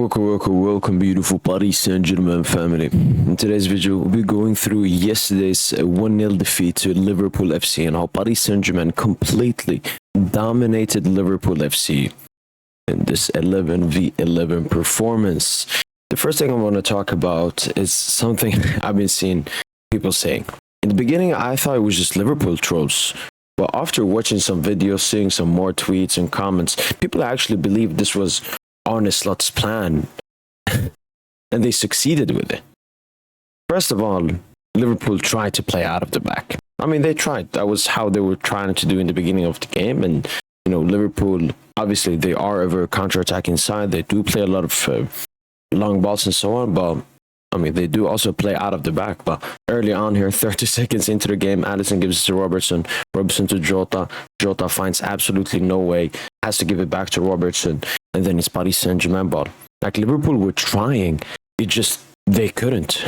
Welcome beautiful Paris Saint Germain family. In today's video, we'll be going through yesterday's 1-0 defeat to Liverpool FC and how Paris Saint Germain completely dominated Liverpool FC in this 11v11 performance. The first thing I want to talk about is something I've been seeing people saying. In the beginning, I thought it was just Liverpool trolls. But after watching some videos, seeing some more tweets and comments, people actually believe this was Arne Slot's plan, and they succeeded with it. First of all, Liverpool tried to play out of the back. I mean, they tried. That was how they were trying to do in the beginning of the game. And, Liverpool, obviously, they are a very counter-attacking side. They do play a lot of long balls and so on, but they do also play out of the back. But early on here, 30 seconds into the game, Alisson gives it to Robertson. Robertson to Jota. Jota finds absolutely no way. Has to give it back to Robertson. And then it's Paris Saint Germain ball. Like, Liverpool were trying. They couldn't.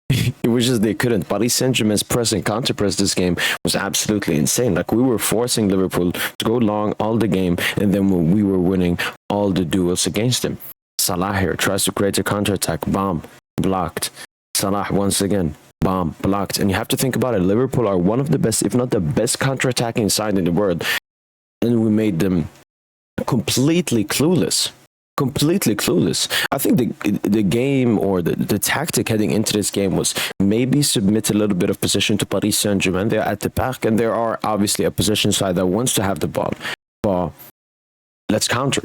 It was just they couldn't. Paris Saint Germain's press and counter-press this game was absolutely insane. Like, we were forcing Liverpool to go long all the game. And then we were winning all the duels against them. Salah here tries to create a counter-attack. Bomb. Blocked. Salah once again. Bomb. Blocked. And you have to think about it. Liverpool are one of the best, if not the best counter-attacking side in the world. And we made them completely clueless. Completely clueless. I think the game or the tactic heading into this game was maybe submit a little bit of position to Paris Saint Germain. They're at the back, and there are obviously a position side that wants to have the ball. But let's counter.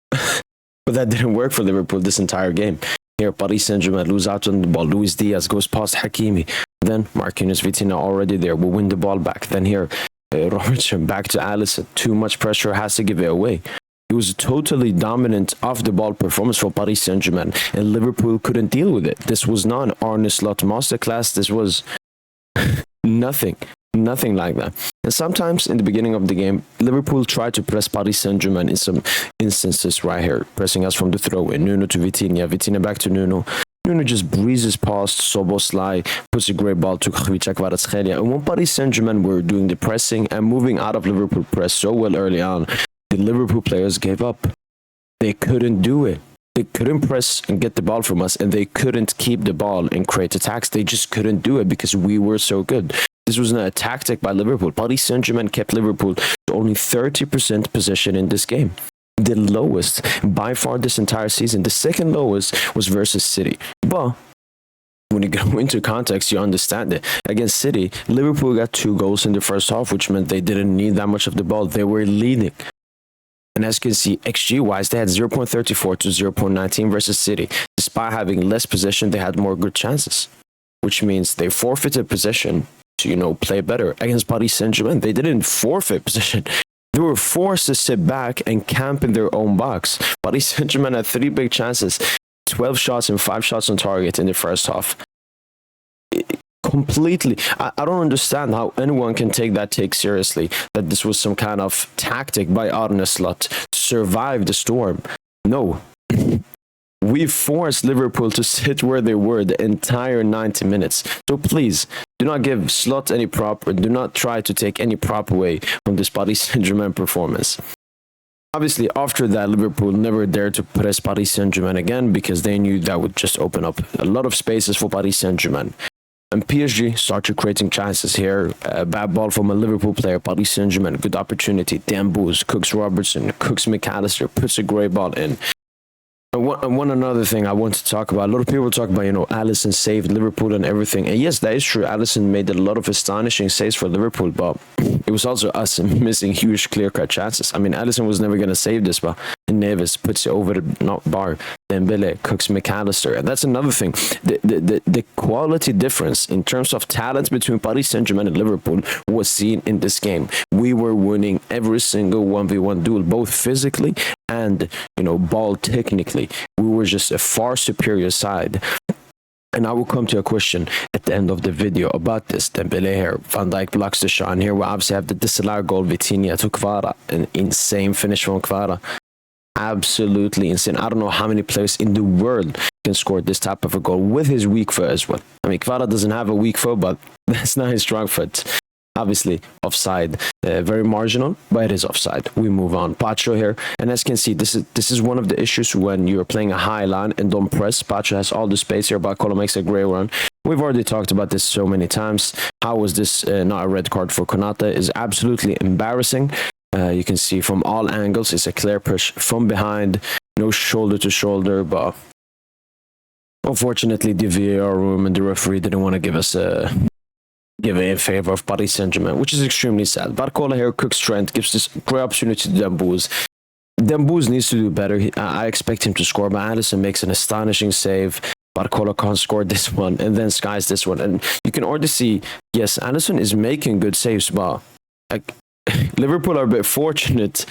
But that didn't work for Liverpool this entire game. Here, Paris Saint Germain lose out on the ball. Luis Diaz goes past Hakimi. Then Marquinhos, Vitinha already there. Will win the ball back. Then here, Robertson back to Alisson. Too much pressure, has to give it away. It was a totally dominant off-the-ball performance for Paris Saint Germain, and Liverpool couldn't deal with it. This was not an Arne Slot masterclass. This was nothing like that. And sometimes in the beginning of the game, Liverpool tried to press Paris Saint Germain in some instances right here, pressing us from the throw-in. Nuno to Vitinha, Vitinha back to Nuno. Nuno just breezes past Szoboszlai, puts a great ball to Khvicha Kvaratskhelia. And when Paris Saint Germain were doing the pressing and moving out of Liverpool press so well early on, the Liverpool players gave up. They couldn't do it. They couldn't press and get the ball from us, and they couldn't keep the ball and create attacks. They just couldn't do it because we were so good. This was not a tactic by Liverpool. Paris Saint Germain kept Liverpool to only 30% possession in this game. The lowest by far this entire season. The second lowest was versus City. But when you go into context, you understand it. Against City, Liverpool got 2 goals in the first half, which meant they didn't need that much of the ball. They were leading. And as you can see, XG-wise, they had 0.34 to 0.19 versus City. Despite having less possession, they had more good chances, which means they forfeited possession to, play better. Against Paris Saint Germain, they didn't forfeit possession. They were forced to sit back and camp in their own box. Paris Saint Germain had 3 big chances, 12 shots and 5 shots on target in the first half. Completely. I don't understand how anyone can take that take seriously, that this was some kind of tactic by Arne Slot to survive the storm. No. We forced Liverpool to sit where they were the entire 90 minutes. So please, do not give Slot any prop, or do not try to take any prop away from this Paris Saint Germain performance. Obviously, after that, Liverpool never dared to press Paris Saint Germain again because they knew that would just open up a lot of spaces for Paris Saint Germain. And PSG started creating chances here. A bad ball from a Liverpool player, Paris Saint Germain, good opportunity. Dembooz, Cooks Robertson, Cooks McAllister, puts a great ball in. And one another thing I want to talk about. A lot of people talk about, Alisson saved Liverpool and everything. And yes, that is true. Alisson made a lot of astonishing saves for Liverpool, but it was also us missing huge clear-cut chances. Alisson was never going to save this, but Neves puts it over the bar. Dembele, Cooks McAllister. And that's another thing. The quality difference in terms of talent between Paris Saint Germain and Liverpool was seen in this game. We were winning every single 1v1 duel, both physically and, ball technically. We were just a far superior side. And I will come to a question at the end of the video about this. Dembele here, Van Dijk blocks the shot. And here we obviously have the disallowed goal, Vitinha to Kvara. An insane finish from Kvara. Absolutely insane. I don't know how many players in the world can score this type of a goal with his weak foot as well. Kvara doesn't have a weak foot, but that's not his strong foot. Obviously, offside, very marginal, but it is offside. We move on. Pacho here, and as you can see, this is one of the issues when you're playing a high line and don't press. Pacho has all the space here. Bakolo makes a great run. We've already talked about this so many times. How was this not a red card for Konate? Is absolutely embarrassing. You can see from all angles, it's a clear push from behind, no shoulder to shoulder, but unfortunately, the VAR room and the referee didn't want to give us give it in favor of Paris Saint Germain, which is extremely sad. Barcola here cooks Trent, gives this great opportunity to Dembouz. Dembouz needs to do better. I expect him to score, but Alisson makes an astonishing save. Barcola can't score this one, and then skies this one. And you can already see, yes, Alisson is making good saves, but Liverpool are a bit fortunate.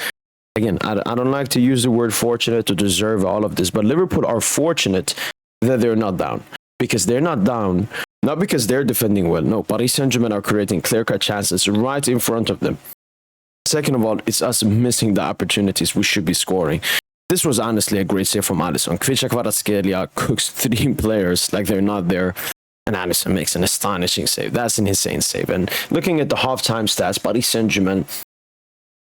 Again, I don't like to use the word fortunate to deserve all of this, but Liverpool are fortunate that they're not down. Because they're not down, not because they're defending well. No, Paris Saint Germain are creating clear-cut chances right in front of them. Second of all, it's us missing the opportunities we should be scoring. This was honestly a great save from Alisson. Kvicha Kvaratskhelia cooks 3 players like they're not there, and Alisson makes an astonishing save. That's an insane save. And looking at the halftime stats, Paris Saint Germain,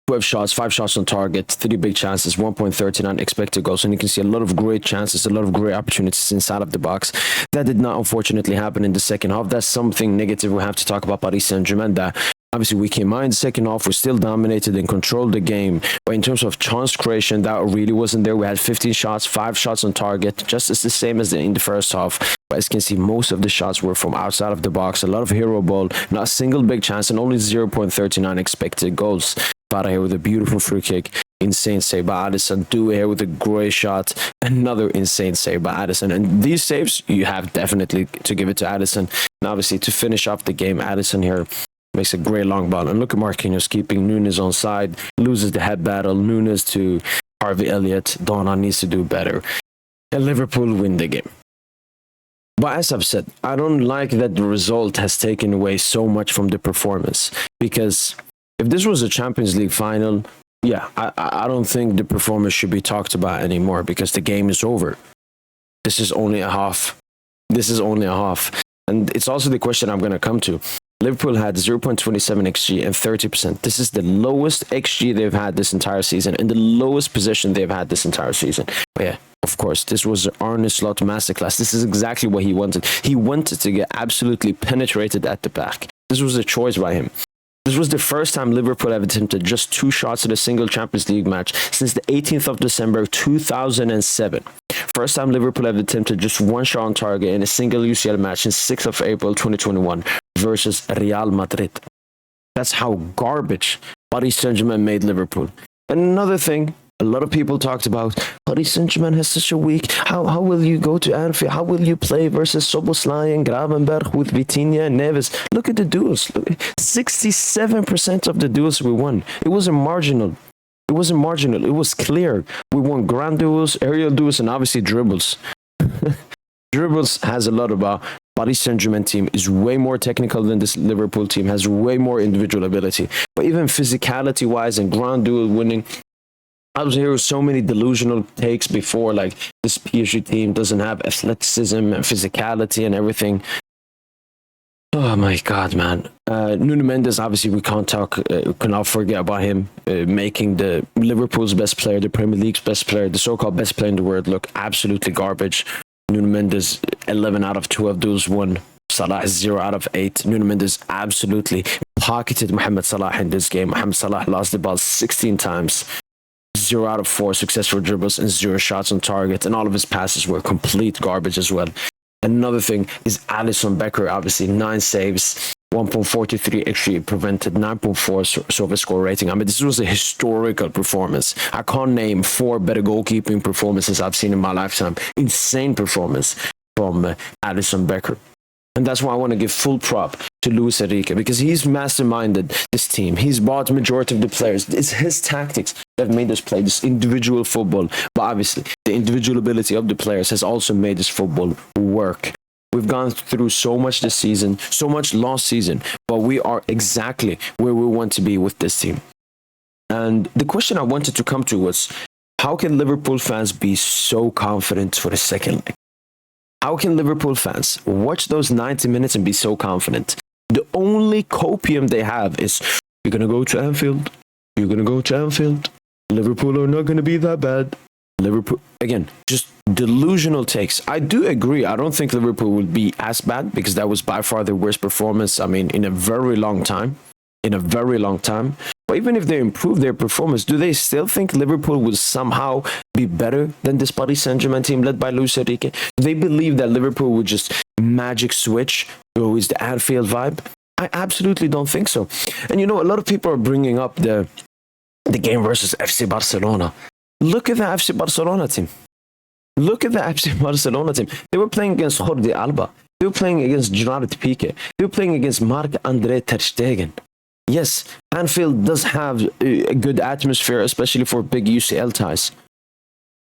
12 shots, 5 shots on target, 3 big chances, 1.39 expected goals. And you can see a lot of great chances, a lot of great opportunities inside of the box. That did not unfortunately happen in the second half. That's something negative we have to talk about Paris Saint Germain. That obviously we came out in the second half, we still dominated and controlled the game. But in terms of chance creation, that really wasn't there. We had 15 shots, 5 shots on target, just as the same as in the first half. But as you can see, most of the shots were from outside of the box. A lot of hero ball, not a single big chance, and only 0.39 expected goals. Para here with a beautiful free kick. Insane save by Addison. Due here with a great shot. Another insane save by Addison. And these saves, you have definitely to give it to Addison. And obviously, to finish off the game, Addison here makes a great long ball. And look at Marquinhos keeping Nunes on side. Loses the head battle. Nunes to Harvey Elliott. Donna needs to do better. And Liverpool win the game. But as I've said, I don't like that the result has taken away so much from the performance. Because if this was a Champions League final, yeah, I don't think the performance should be talked about anymore because the game is over. This is only a half. This is only a half. And it's also the question I'm going to come to. Liverpool had 0.27 XG and 30%. This is the lowest XG they've had this entire season and the lowest possession they've had this entire season. But yeah, of course, this was Arne Slot masterclass. This is exactly what he wanted. He wanted to get absolutely penetrated at the back. This was a choice by him. This was the first time Liverpool have attempted just 2 shots in a single Champions League match since the 18th of December 2007. First time Liverpool have attempted just 1 shot on target in a single UCL match since 6th of April 2021 versus Real Madrid. That's how garbage Paris Saint Germain made Liverpool. And another thing, a lot of people talked about Paris Saint Germain has such a weak. How will you go to Anfield? How will you play versus Szoboszlai and Gravenberch with Vitinha and Neves? Look at the duels. 67% of the duels we won. It wasn't marginal. It wasn't marginal. It was clear. We won grand duels, aerial duels, and obviously dribbles. Dribbles has a lot about. Paris Saint Germain team is way more technical than this Liverpool team. Has way more individual ability. But even physicality wise and grand duel winning. I was hearing so many delusional takes before, like this PSG team doesn't have athleticism and physicality and everything. Oh my God, man. Nuno Mendes, obviously we cannot forget about him making the Liverpool's best player, the Premier League's best player, the so-called best player in the world look absolutely garbage. Nuno Mendes, 11 out of 12 duels won. Salah is 0 out of 8. Nuno Mendes absolutely pocketed Mohamed Salah in this game. Mohamed Salah lost the ball 16 times. 0 out of 4 successful dribbles and 0 shots on target, and all of his passes were complete garbage as well. Another thing is Alisson Becker, obviously 9 saves, 1.43 XG prevented, 9.4 service score rating. I mean, this was a historical performance. I can't name 4 better goalkeeping performances I've seen in my lifetime. Insane performance from Alisson Becker. And that's why I want to give full prop to Luis Enrique, because he's masterminded this team. He's bought the majority of the players. It's his tactics that have made us play this individual football. But obviously, the individual ability of the players has also made this football work. We've gone through so much this season, so much last season, but we are exactly where we want to be with this team. And the question I wanted to come to was, how can Liverpool fans be so confident for the second leg? How can Liverpool fans watch those 90 minutes and be so confident? The only copium they have is, you're going to go to Anfield. You're going to go to Anfield. Liverpool are not going to be that bad. Liverpool, again, just delusional takes. I do agree. I don't think Liverpool would be as bad, because that was by far their worst performance, in a very long time. But even if they improve their performance, do they still think Liverpool will somehow be better than this Paris Saint Germain team led by Luis Enrique? Do they believe that Liverpool would just magic switch to is the Anfield vibe? I absolutely don't think so. And a lot of people are bringing up the game versus FC Barcelona. Look at the FC Barcelona team. They were playing against Jordi Alba. They were playing against Gerard Piqué. They were playing against Marc-André ter Stegen. Yes, Anfield does have a good atmosphere, especially for big UCL ties.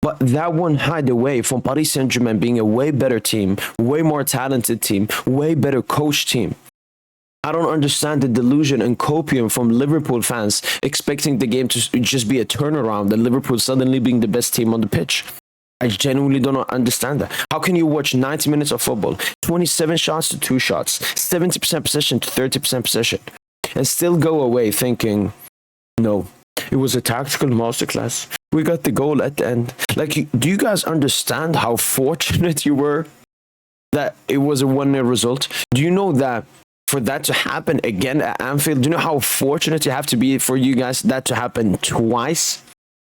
But that won't hide away from Paris Saint Germain being a way better team, way more talented team, way better coach team. I don't understand the delusion and copium from Liverpool fans expecting the game to just be a turnaround and Liverpool suddenly being the best team on the pitch. I genuinely do not understand that. How can you watch 90 minutes of football, 27 shots to 2 shots, 70% possession to 30% possession, and still go away thinking, no, it was a tactical masterclass. We got the goal at the end. Do you guys understand how fortunate you were that it was a 1-0 result? Do you know that for that to happen again at Anfield, do you know how fortunate you have to be for you guys that to happen twice?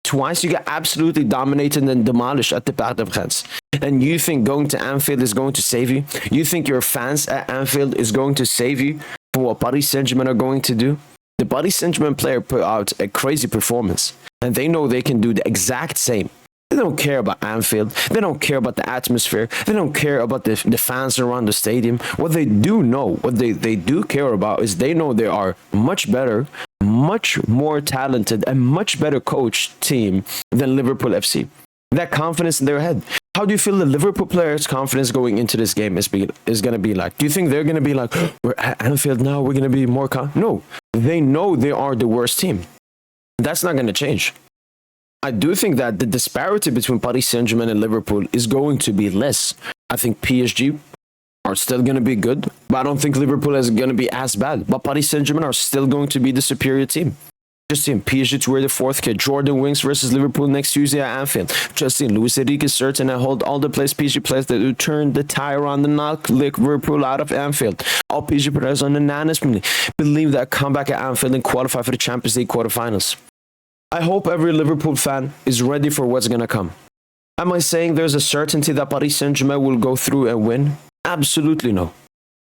Twice you got absolutely dominated and demolished at the Parc des Princes. And you think going to Anfield is going to save you? You think your fans at Anfield is going to save you from what Paris Saint Germain are going to do? The Paris Saint Germain player put out a crazy performance, and they know they can do the exact same. They don't care about Anfield. They don't care about the atmosphere. They don't care about the fans around the stadium. What they do know, what they do care about is they know they are much better, much more talented, and much better coached team than Liverpool FC. That confidence in their head. How do you feel the Liverpool players' confidence going into this game is going to be like? Do you think they're going to be like, we're at Anfield now, we're going to be more No, they know they are the worst team. That's not going to change. I do think that the disparity between Paris Saint Germain and Liverpool is going to be less. I think PSG are still going to be good, but I don't think Liverpool is going to be as bad. But Paris Saint Germain are still going to be the superior team. Just seeing PSG to wear the 4th kit. Jordan Winks versus Liverpool next Tuesday at Anfield. Just seeing Luis Enrique is certain and hold all the players, PSG players that will turn the tire on the knock Liverpool out of Anfield. All PSG players unanimously believe that comeback at Anfield and qualify for the Champions League quarterfinals. I hope every Liverpool fan is ready for what's going to come. Am I saying there's a certainty that Paris Saint Germain will go through and win? Absolutely no.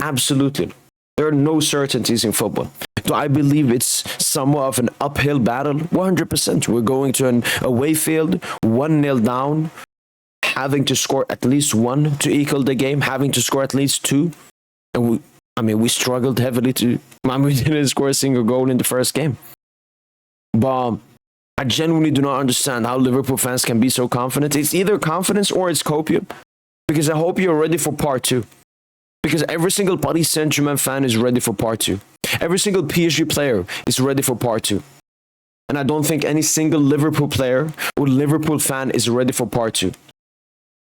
Absolutely no. There are no certainties in football. Do I believe it's somewhat of an uphill battle? 100%. We're going to an away field, 1-0 down, having to score at least 1 to equal the game, having to score at least 2. And we struggled heavily we didn't score a single goal in the first game. But I genuinely do not understand how Liverpool fans can be so confident. It's either confidence or it's copium. Because I hope you're ready for part 2. Because every single Paris Saint Germain fan is ready for part 2. Every single PSG player is ready for part 2. And I don't think any single Liverpool player or Liverpool fan is ready for part 2.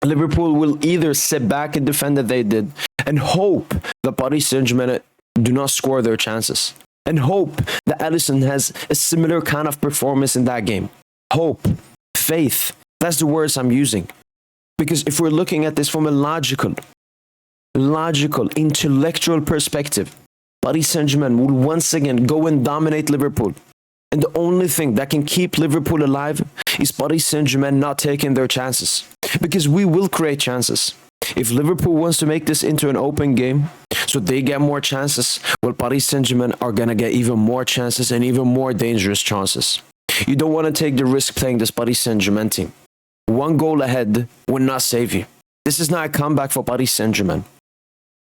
Liverpool will either sit back and defend that they did and hope that Paris Saint Germain do not score their chances. And hope that Alisson has a similar kind of performance in that game. Hope, faith, that's the words I'm using. Because if we're looking at this from a logical, intellectual perspective, Paris Saint-Germain will once again go and dominate Liverpool. And the only thing that can keep Liverpool alive is Paris Saint-Germain not taking their chances. Because we will create chances. If Liverpool wants to make this into an open game, so they get more chances, well, Paris Saint-Germain are going to get even more chances and even more dangerous chances. You don't want to take the risk playing this Paris Saint-Germain team. 1 goal ahead will not save you. This is not a comeback for Paris Saint-Germain.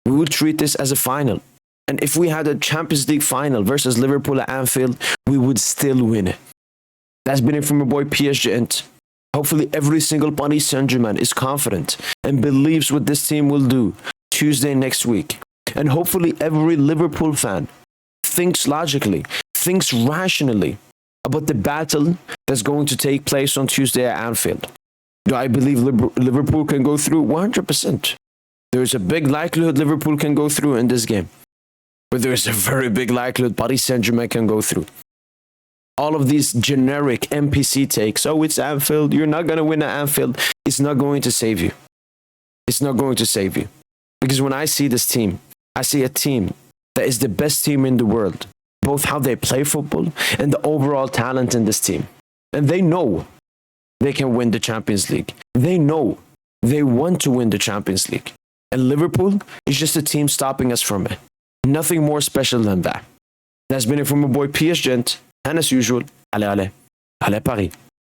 We will treat this as a final. And if we had a Champions League final versus Liverpool at Anfield, we would still win it. That's been it from your boy PSGINT. Hopefully every single Paris Saint-Germain is confident and believes what this team will do Tuesday next week. And hopefully every Liverpool fan thinks logically, thinks rationally about the battle that's going to take place on Tuesday at Anfield. Do I believe Liverpool can go through? 100%. There's a big likelihood Liverpool can go through in this game. but there's a very big likelihood Paris Saint Germain can go through. All of these generic NPC takes, oh, it's Anfield, you're not going to win at Anfield, it's not going to save you. It's not going to save you. Because when I see this team, I see a team that is the best team in the world, both how they play football and the overall talent in this team. And they know they can win the Champions League. They know they want to win the Champions League. And Liverpool is just a team stopping us from it. Nothing more special than that. That's been it from my boy PSGINT. And as usual, allez Paris.